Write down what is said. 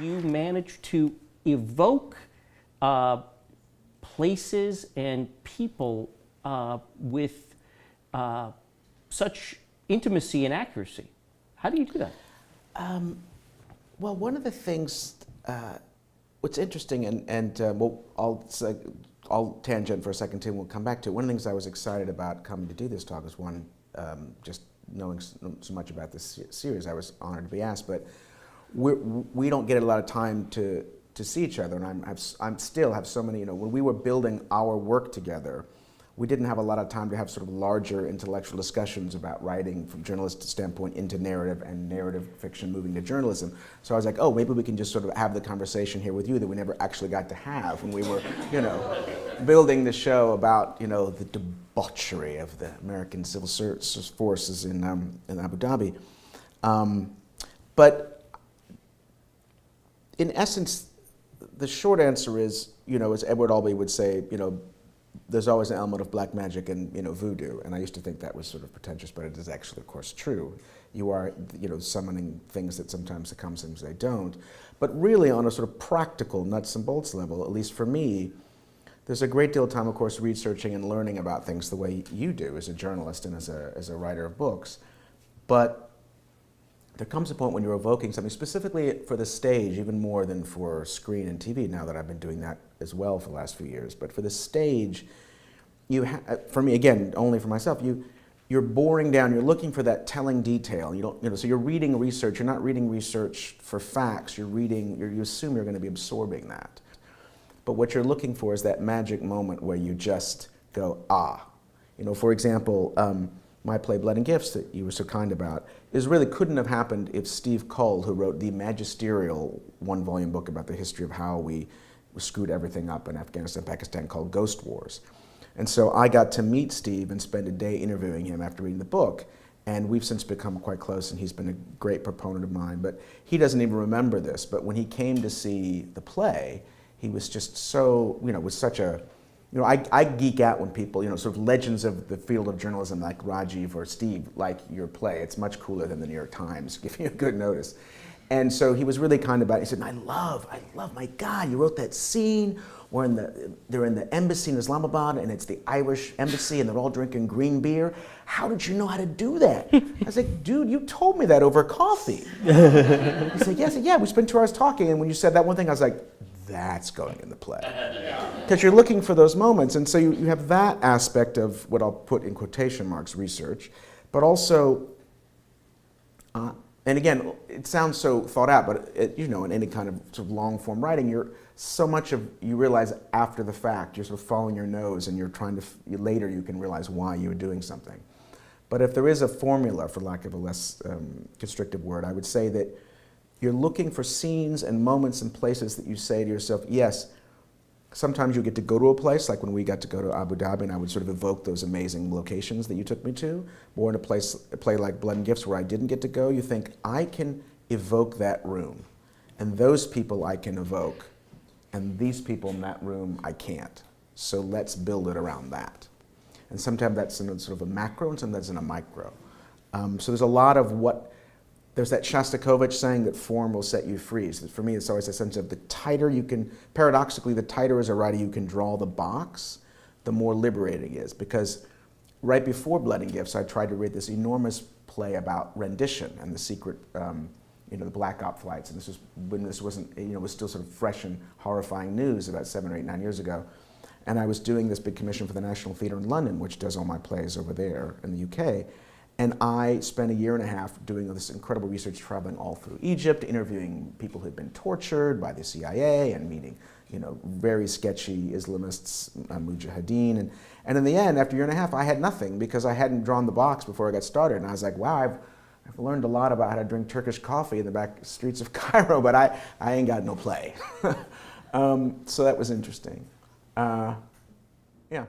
you manage to evoke places and people with such intimacy and accuracy. How do you do that? Well, one of the things, what's interesting, and I'll tangent for a second too, and we'll come back to it. One of the things I was excited about coming to do this talk is one, just knowing so much about this series, I was honored to be asked, but we don't get a lot of time to see each other, and I'm still have so many, when we were building our work together, we didn't have a lot of time to have sort of larger intellectual discussions about writing from a journalistic standpoint into narrative and narrative fiction moving to journalism. So I was like, oh, maybe we can just sort of have the conversation here with you that we never actually got to have when we were, building the show about, the debauchery of the American civil service forces in Abu Dhabi. But in essence, the short answer is, as Edward Albee would say, there's always an element of black magic and voodoo, and I used to think that was sort of pretentious, but it is actually, of course, true. You are, summoning things that sometimes come, sometimes they don't. But really, on a sort of practical nuts and bolts level, at least for me, there's a great deal of time, of course, researching and learning about things the way you do as a journalist and as a writer of books. But there comes a point when you're evoking something, specifically for the stage, even more than for screen and TV, now that I've been doing that as well for the last few years. But for the stage, for me, again, only for myself, you're boring down, you're looking for that telling detail. So you're reading research, you're not reading research for facts, you assume you're going to be absorbing that. But what you're looking for is that magic moment where you just go, ah. For example, my play Blood and Gifts that you were so kind about really couldn't have happened if Steve Cull, who wrote the magisterial one-volume book about the history of how we screwed everything up in Afghanistan and Pakistan called Ghost Wars. And so I got to meet Steve and spend a day interviewing him after reading the book, and we've since become quite close, and he's been a great proponent of mine, but he doesn't even remember this, but when he came to see the play, he was just so, with such a, I geek out when people, sort of legends of the field of journalism like Rajiv or Steve like your play. It's much cooler than the New York Times, giving you a good notice. And so he was really kind about it. He said, I love, my God, you wrote that scene where they're in the embassy in Islamabad and it's the Irish embassy and they're all drinking green beer. How did you know how to do that? I was like, dude, you told me that over coffee. He said, yeah, we spent 2 hours talking, and when you said that one thing, I was like, that's going in the play. Because you're looking for those moments, and so you have that aspect of what I'll put in quotation marks, research, but also, and again, it sounds so thought out, but in any kind of sort of long form writing, you realize after the fact, you're sort of following your nose, and you're trying to, later you can realize why you were doing something. But if there is a formula, for lack of a less constrictive word, I would say that you're looking for scenes and moments and places that you say to yourself, yes, sometimes you get to go to a place, like when we got to go to Abu Dhabi, and I would sort of evoke those amazing locations that you took me to. Or in a play like Blood and Gifts where I didn't get to go, you think, I can evoke that room. And those people I can evoke. And these people in that room, I can't. So let's build it around that. And sometimes that's in a sort of a macro, and sometimes that's in a micro. So there's a lot of there's that Shostakovich saying that form will set you free. So for me, it's always a sense of the tighter you can, paradoxically, the tighter as a writer you can draw the box, the more liberating it is. Because right before Blood and Gifts, I tried to read this enormous play about rendition and the secret, the black op flights. And this was when this wasn't, was still sort of fresh and horrifying news about 7 or 8, 9 years ago. And I was doing this big commission for the National Theatre in London, which does all my plays over there in the UK. And I spent a year and a half doing this incredible research, traveling all through Egypt, interviewing people who'd been tortured by the CIA and meeting, very sketchy Islamists, mujahideen. And in the end, after a year and a half, I had nothing because I hadn't drawn the box before I got started. And I was like, wow, I've learned a lot about how to drink Turkish coffee in the back streets of Cairo, but I ain't got no play. So that was interesting. Yeah.